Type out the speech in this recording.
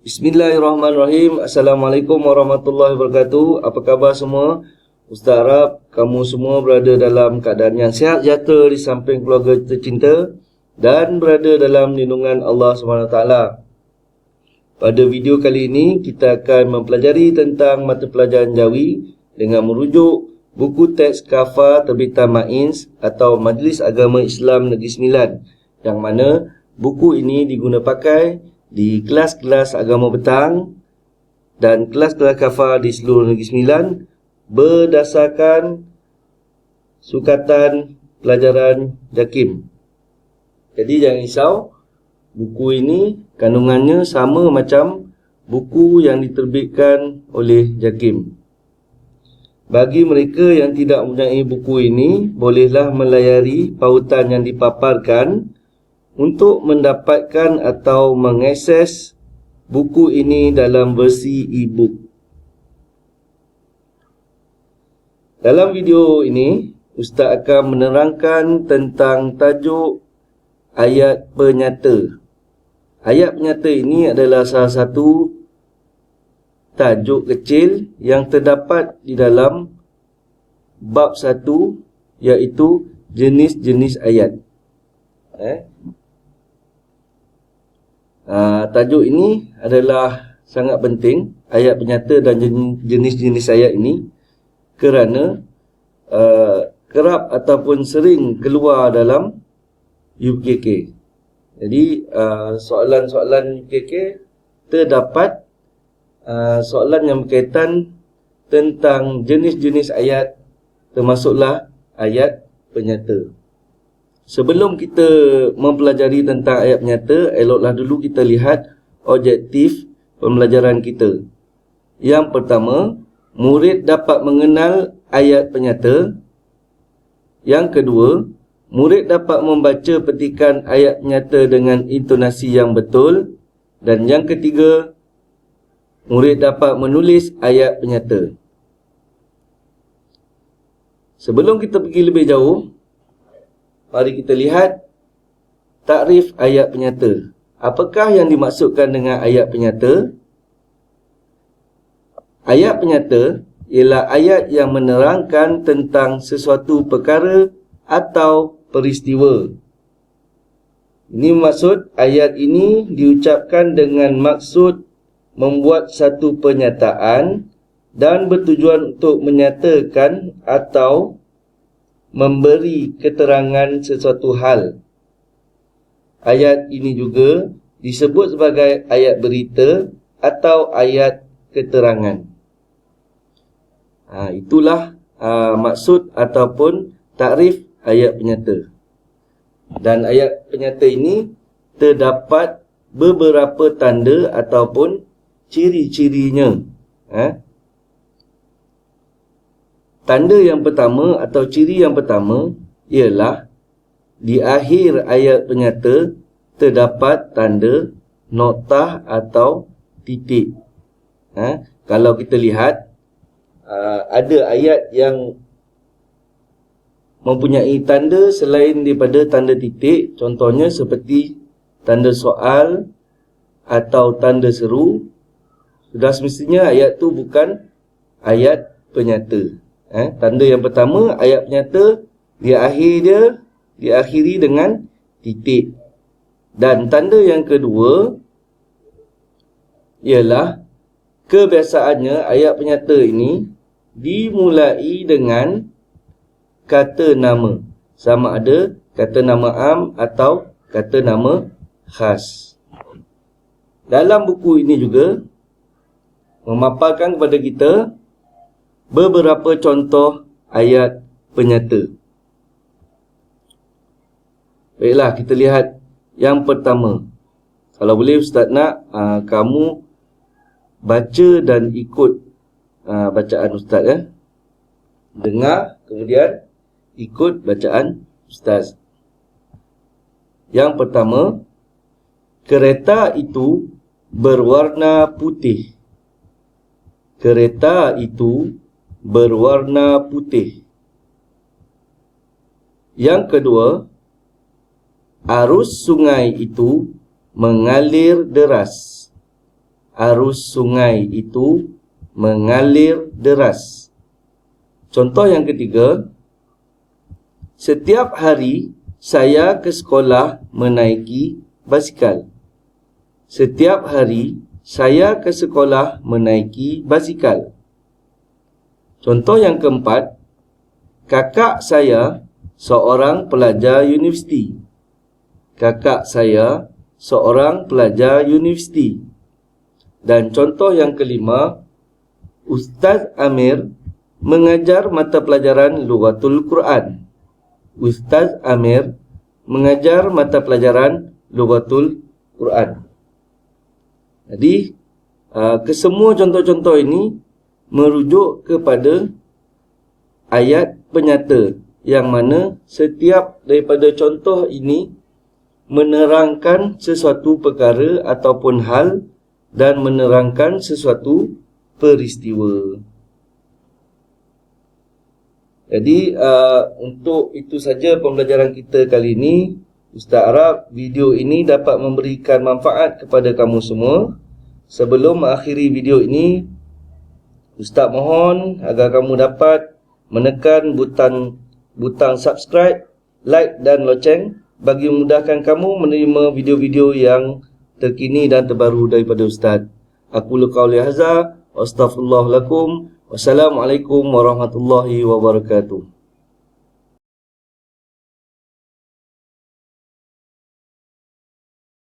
Bismillahirrahmanirrahim. Assalamualaikum warahmatullahi wabarakatuh. Apa khabar semua? Ustaz harap kamu semua berada dalam keadaan yang sihat sejahtera di samping keluarga tercinta dan berada dalam lindungan Allah SWT. Pada video kali ini kita akan mempelajari tentang mata pelajaran Jawi dengan merujuk buku teks Kafah terbitan MAINS atau Majlis Agama Islam Negeri Sembilan, yang mana buku ini diguna pakai di kelas-kelas agama petang dan kelas-kelas Kafah di seluruh Negeri Sembilan berdasarkan sukatan pelajaran JAKIM. Jadi jangan risau, buku ini kandungannya sama macam buku yang diterbitkan oleh JAKIM. Bagi mereka yang tidak mempunyai buku ini, bolehlah melayari pautan yang dipaparkan untuk mendapatkan atau mengakses buku ini dalam versi e-book. Dalam video ini, Ustaz akan menerangkan tentang tajuk ayat penyata. Ayat penyata ini adalah salah satu tajuk kecil yang terdapat di dalam bab 1, iaitu jenis-jenis ayat. Tajuk ini adalah sangat penting, ayat penyata dan jenis-jenis ayat ini, kerana kerap ataupun sering keluar dalam UPKK. Jadi soalan-soalan UPKK terdapat soalan yang berkaitan tentang jenis-jenis ayat, termasuklah ayat penyata. Sebelum kita mempelajari tentang ayat penyata, eloklah dulu kita lihat objektif pembelajaran kita. Yang pertama, murid dapat mengenal ayat penyata. Yang kedua, murid dapat membaca petikan ayat penyata dengan intonasi yang betul. Dan yang ketiga, murid dapat menulis ayat penyata. Sebelum kita pergi lebih jauh, mari kita lihat takrif ayat penyata. Apakah yang dimaksudkan dengan ayat penyata? Ayat penyata ialah ayat yang menerangkan tentang sesuatu perkara atau peristiwa. Ini maksud ayat ini diucapkan dengan maksud membuat satu pernyataan dan bertujuan untuk menyatakan atau memberi keterangan sesuatu hal. Ayat ini juga disebut sebagai ayat berita atau ayat keterangan. Itulah maksud ataupun takrif ayat penyata. Dan ayat penyata ini terdapat beberapa tanda ataupun ciri-cirinya. Tanda yang pertama atau ciri yang pertama ialah di akhir ayat penyata terdapat tanda noktah atau titik. Kalau kita lihat, ada ayat yang mempunyai tanda selain daripada tanda titik, contohnya seperti tanda soal atau tanda seru. Sudah semestinya ayat tu bukan ayat penyata. Tanda yang pertama, ayat penyata, diakhiri dengan titik. Dan tanda yang kedua ialah kebiasaannya ayat penyata ini dimulai dengan kata nama, sama ada kata nama am atau kata nama khas. Dalam buku ini juga memaparkan kepada kita beberapa contoh ayat penyata. Baiklah, kita lihat yang pertama. Kalau boleh Ustaz nak kamu baca dan ikut bacaan Ustaz. Dengar, kemudian ikut bacaan Ustaz. Yang pertama, kereta itu berwarna putih. Kereta itu berwarna putih. Yang kedua, arus sungai itu mengalir deras. arus sungai itu mengalir deras. Contoh yang ketiga, setiap hari saya ke sekolah menaiki basikal. Setiap hari saya ke sekolah menaiki basikal. Contoh yang keempat, kakak saya seorang pelajar universiti. Kakak saya seorang pelajar universiti. Dan contoh yang kelima, Ustaz Amir mengajar mata pelajaran Lughatul Quran. Ustaz Amir mengajar mata pelajaran Lughatul Quran. Jadi, kesemua contoh-contoh ini merujuk kepada ayat penyata yang mana setiap daripada contoh ini menerangkan sesuatu perkara ataupun hal dan menerangkan sesuatu peristiwa. Jadi untuk itu saja pembelajaran kita kali ini. Ustaz harap video ini dapat memberikan manfaat kepada kamu semua. Sebelum mengakhiri video ini, Ustaz mohon agar kamu dapat menekan butang subscribe, like dan loceng bagi memudahkan kamu menerima video-video yang terkini dan terbaru daripada Ustaz. Aku qauli hadza, astaghfirullah lakum. Wassalamualaikum warahmatullahi wabarakatuh.